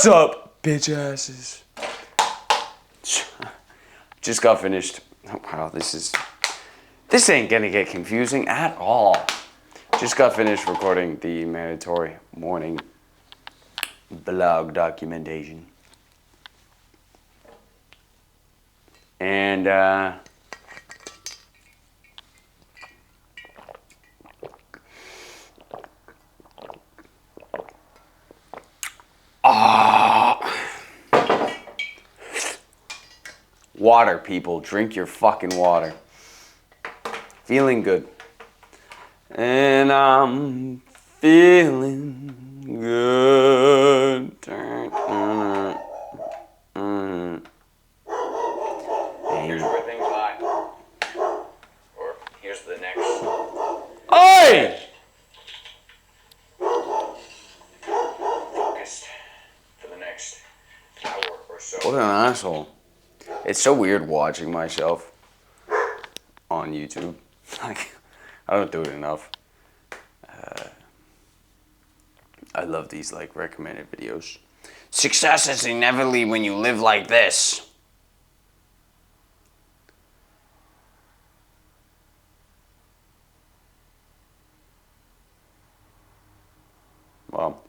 What's up, bitch asses? Just got finished. Oh, wow, this ain't gonna get confusing at all. Just got finished recording the mandatory morning blog documentation. And water, people. Drink your fucking water. Feeling good. And I'm feeling good. Here's where things lie. Or here's the next. Oi! Focused for the next hour or so. What an asshole. It's so weird watching myself on YouTube. Like, I don't do it enough. I love these like recommended videos. Success is inevitably when you live like this. Well,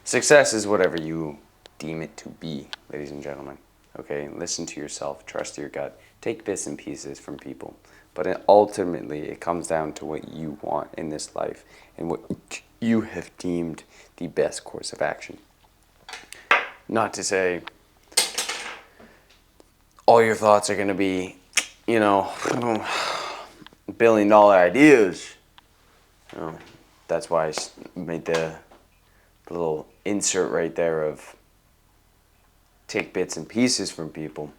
success is whatever you deem it to be, ladies and gentlemen. Okay, listen to yourself, trust your gut, take bits and pieces from people. But ultimately, it comes down to what you want in this life and what you have deemed the best course of action. Not to say all your thoughts are going to be, billion-dollar ideas. That's why I made the little insert right there of take bits and pieces from people.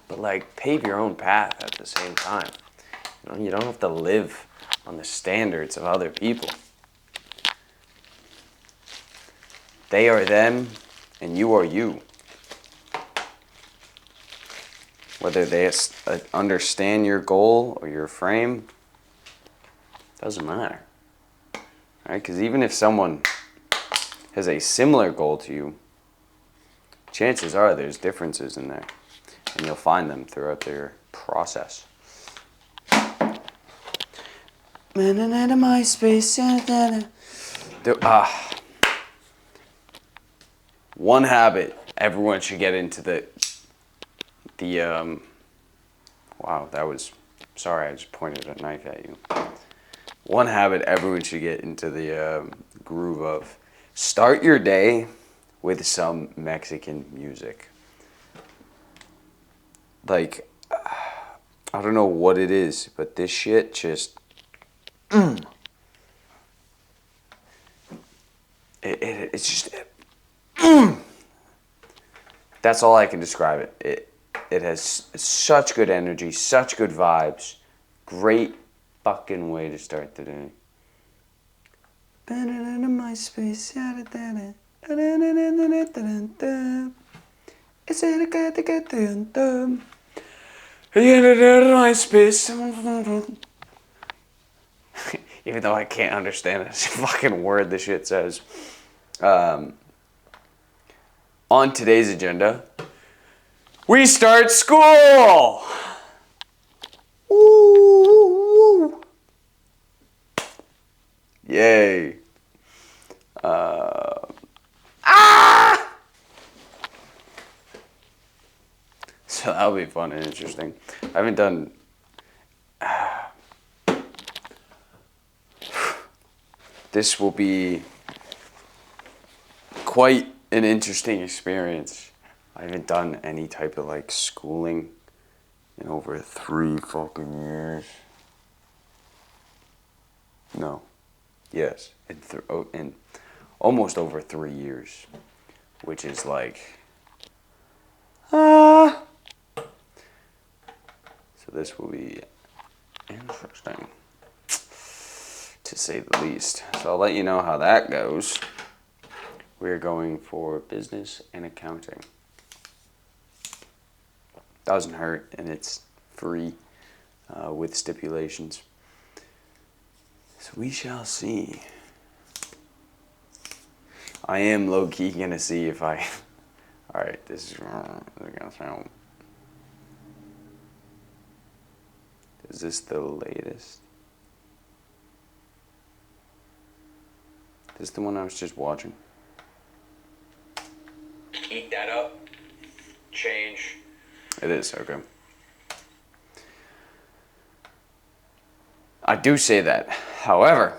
But like, pave your own path at the same time. You don't have to live on the standards of other people. They are them, and you are you. Whether they understand your goal or your frame, doesn't matter. Right? Because even if someone has a similar goal to you, chances are there's differences in there. And you'll find them throughout their process. One habit everyone should get into wow, sorry, I just pointed a knife at you. One habit everyone should get into the groove of. Start your day with some Mexican music. Like, I don't know what it is, but this shit just... It's just... That's all I can describe it. It has such good energy, such good vibes. Great fucking way to start the day. My space. Even though I can't understand a fucking word the shit says. On today's agenda, we start school! Woo! Yay. So that'll be fun and interesting. I haven't done... This will be quite an interesting experience. I haven't done any type of like schooling in over 3 fucking years. No. Yes. In almost over 3 years. Which is like... So this will be interesting, to say the least. So I'll let you know how that goes. We're going for business and accounting. Doesn't hurt, and it's free with stipulations. So we shall see. I am low-key gonna see if I... Alright, this is gonna sound... Is this the latest? Is this the one I was just watching? Eat that up. Change. It is, okay. I do say that. However,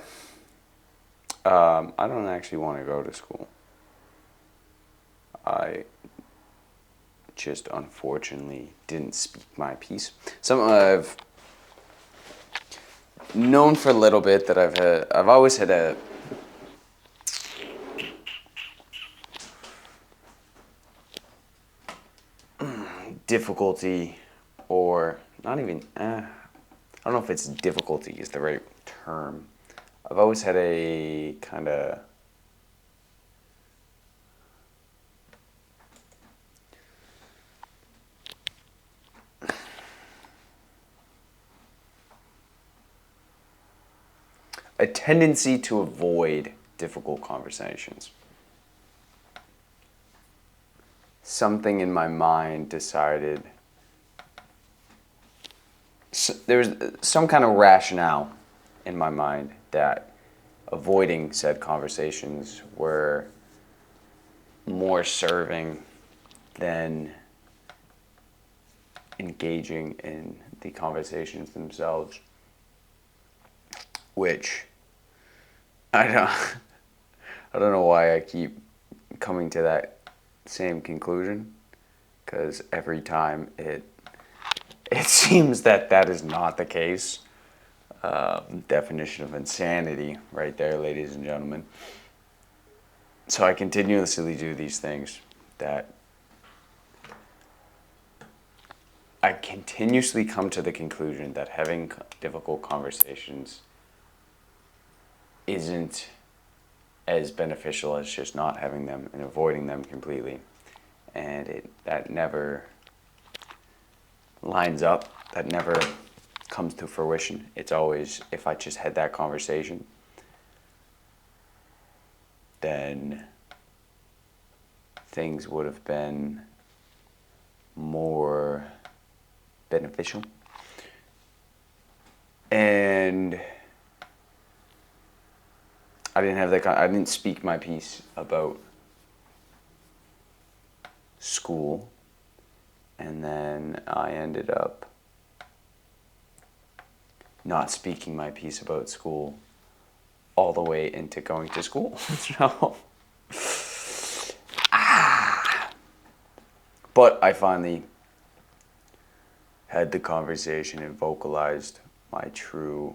I don't actually want to go to school. I just unfortunately didn't speak my piece. Something I've known for a little bit that I've always had a difficulty, or not even, I don't know if it's difficulty is the right term. I've always had a kind of a tendency to avoid difficult conversations. Something in my mind decided, there was some kind of rationale in my mind that avoiding said conversations were more serving than engaging in the conversations themselves, which I don't know why I keep coming to that same conclusion, because every time it seems that is not the case. Definition of insanity right there, ladies and gentlemen. So I continuously do these things that I continuously come to the conclusion that having difficult conversations isn't as beneficial as just not having them and avoiding them completely. And that never lines up, that never comes to fruition. It's always, if I just had that conversation, then things would have been more beneficial. And I didn't speak my piece about school, and then I ended up not speaking my piece about school all the way into going to school. So, but I finally had the conversation and vocalized my true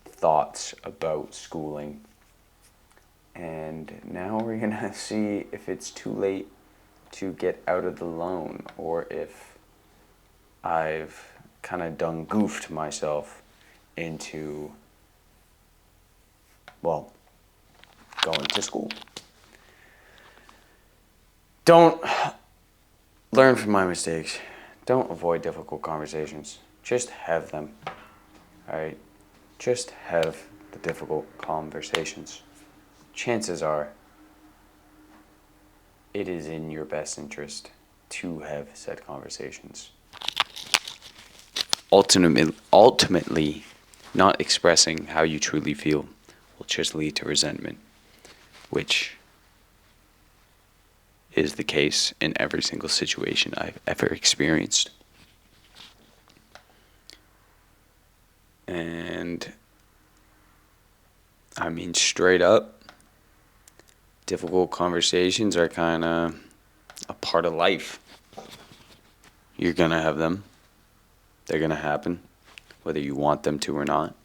thoughts about schooling. And now we're gonna see if it's too late to get out of the loan, or if I've kind of done goofed myself into, well, going to school. Don't learn from my mistakes. Don't avoid difficult conversations. Just have them. All right? Just have the difficult conversations. Chances are it is in your best interest to have said conversations. Ultimately, not expressing how you truly feel will just lead to resentment, which is the case in every single situation I've ever experienced. And I mean, straight up, difficult conversations are kind of a part of life. You're going to have them. They're going to happen, whether you want them to or not.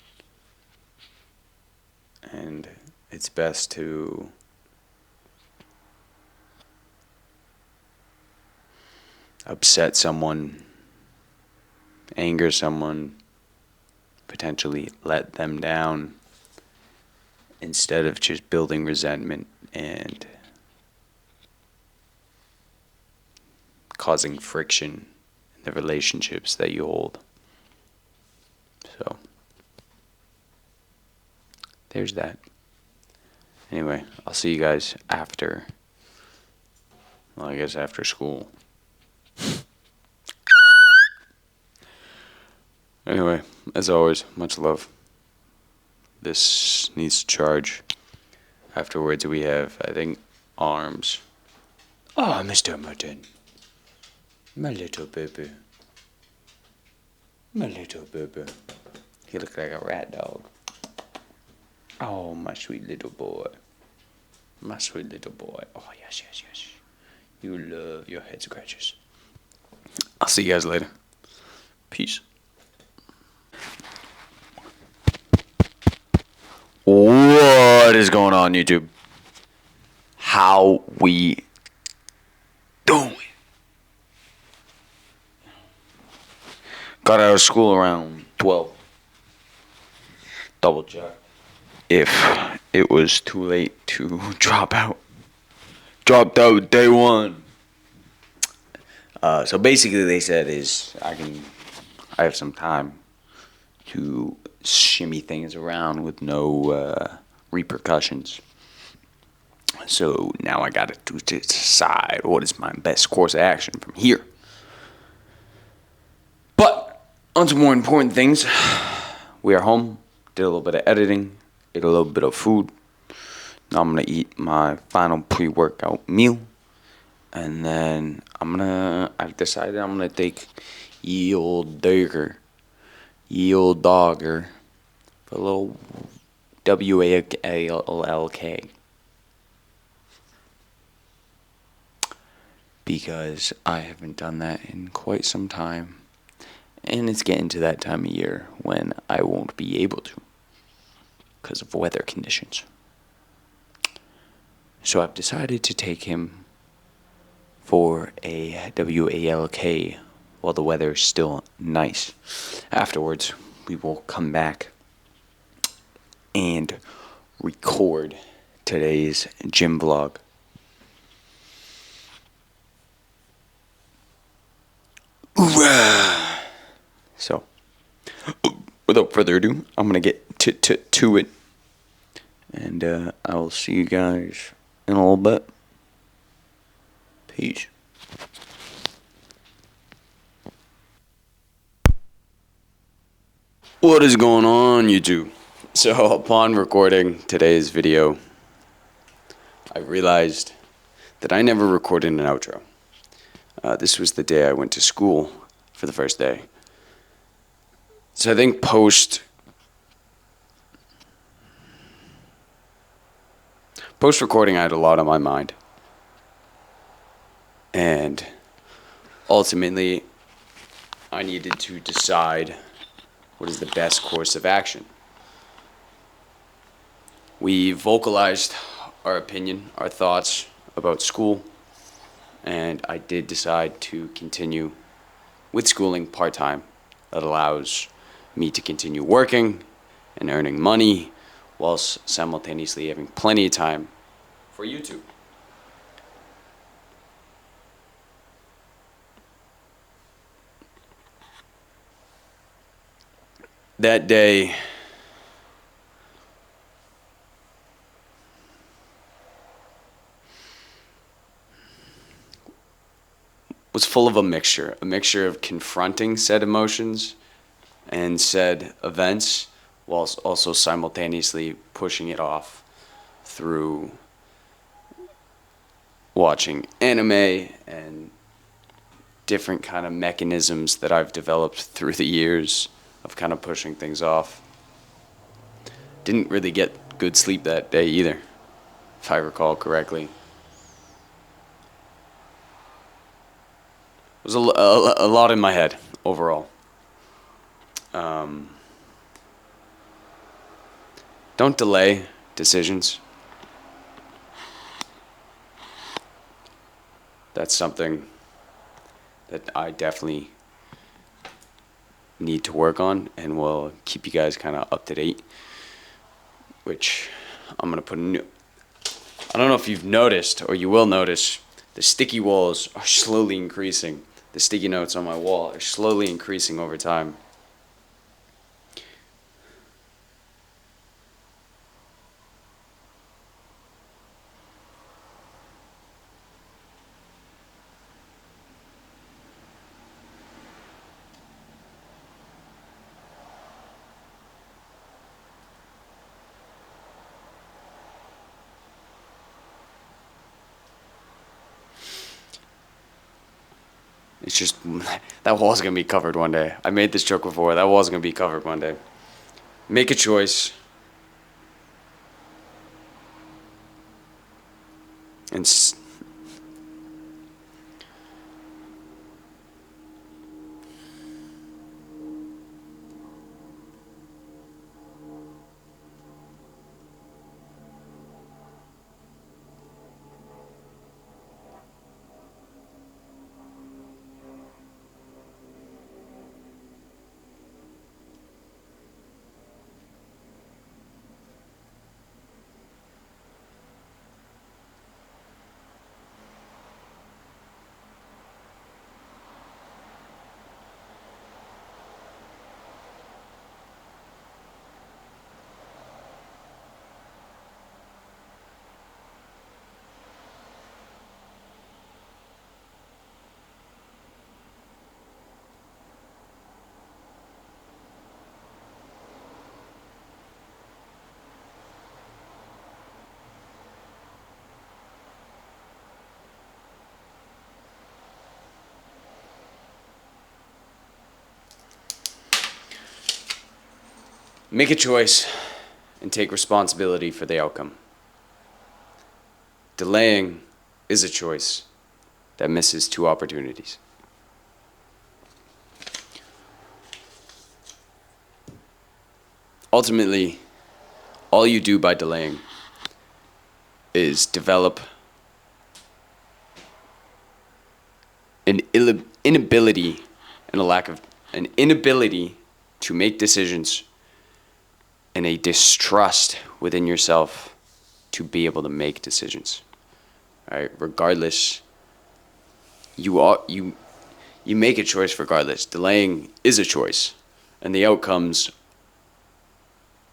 And it's best to upset someone, anger someone, potentially let them down, instead of just building resentment and causing friction in the relationships that you hold. So, there's that. Anyway, I'll see you guys after. Well, I guess after school. Anyway, as always, much love. This needs to charge. Afterwards, we have, I think, arms. Oh, Mr. Merton. My little baby. My little baby. He looks like a rat dog. Oh, my sweet little boy. My sweet little boy. Oh, yes, yes, yes. You love your head scratches. I'll see you guys later. Peace. What is going on, YouTube? How we doing? Got out of school around 12. Double check if it was too late to drop out. Dropped out day one. So basically, they said I have some time to shimmy things around with no repercussions. So now I got to decide what is my best course of action from here. But on to more important things. We are home. Did a little bit of editing. Ate a little bit of food. Now I'm gonna eat my final pre-workout meal, and then I've decided I'm gonna take ye old dogger for a little WALK. Because I haven't done that in quite some time. And it's getting to that time of year when I won't be able to because of weather conditions. So I've decided to take him for a WALK while the weather is still nice. Afterwards, we will come back and record today's gym vlog. So, without further ado, I'm gonna get to it, and I will see you guys in a little bit. Peace. What is going on, YouTube? So, upon recording today's video, I realized that I never recorded an outro. This was the day I went to school for the first day. So I think post recording, I had a lot on my mind. And ultimately, I needed to decide what is the best course of action. We vocalized our opinion, our thoughts about school, and I did decide to continue with schooling part-time. That allows me to continue working and earning money whilst simultaneously having plenty of time for YouTube. That day was full of a mixture of confronting said emotions and said events, whilst also simultaneously pushing it off through watching anime and different kind of mechanisms that I've developed through the years of kind of pushing things off. Didn't really get good sleep that day either, if I recall correctly. It was a lot in my head overall. Don't delay decisions. That's something that I definitely need to work on, and will keep you guys kind of up to date. Which I'm gonna put a new. I don't know if you've noticed, or you will notice, the sticky walls are slowly increasing. The sticky notes on my wall are slowly increasing over time. It's just, that wall's going to be covered one day. I made this joke before. That wall's going to be covered one day. Make a choice. And make a choice and take responsibility for the outcome. Delaying is a choice that misses two opportunities. Ultimately, all you do by delaying is develop an inability and an inability to make decisions and a distrust within yourself to be able to make decisions. All right? Regardless, you make a choice regardless. Delaying is a choice, and the outcomes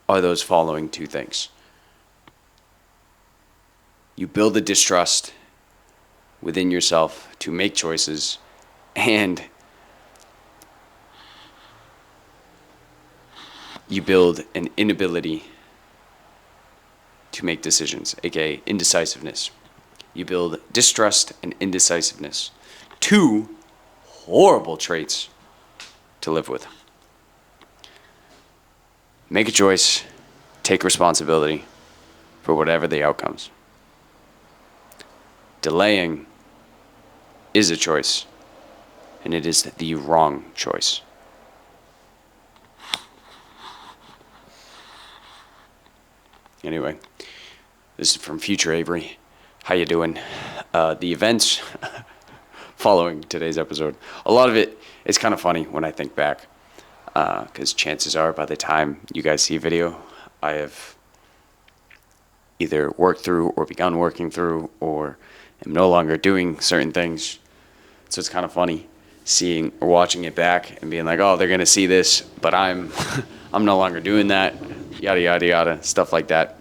are those following two things. You build a distrust within yourself to make choices, and you build an inability to make decisions, aka indecisiveness. You build distrust and indecisiveness. Two horrible traits to live with. Make a choice, take responsibility for whatever the outcomes. Delaying is a choice, and it is the wrong choice. Anyway, this is from Future Avery. How you doing? The events following today's episode, a lot of it is kind of funny when I think back, because chances are by the time you guys see a video, I have either worked through or begun working through or am no longer doing certain things. So it's kind of funny seeing or watching it back and being like, oh, they're going to see this, but I'm I'm no longer doing that, yada, yada, yada, stuff like that.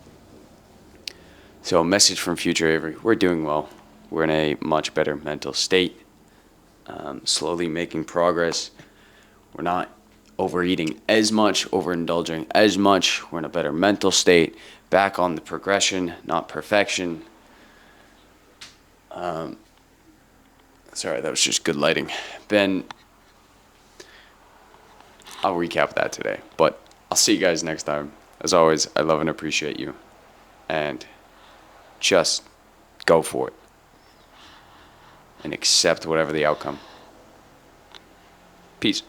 So a message from Future Avery. We're doing well. We're in a much better mental state, slowly making progress. We're not overeating as much, overindulging as much. We're in a better mental state, back on the progression, not perfection. Sorry, that was just good lighting. Ben, I'll recap that today, but I'll see you guys next time. As always, I love and appreciate you, and just go for it and accept whatever the outcome. Peace.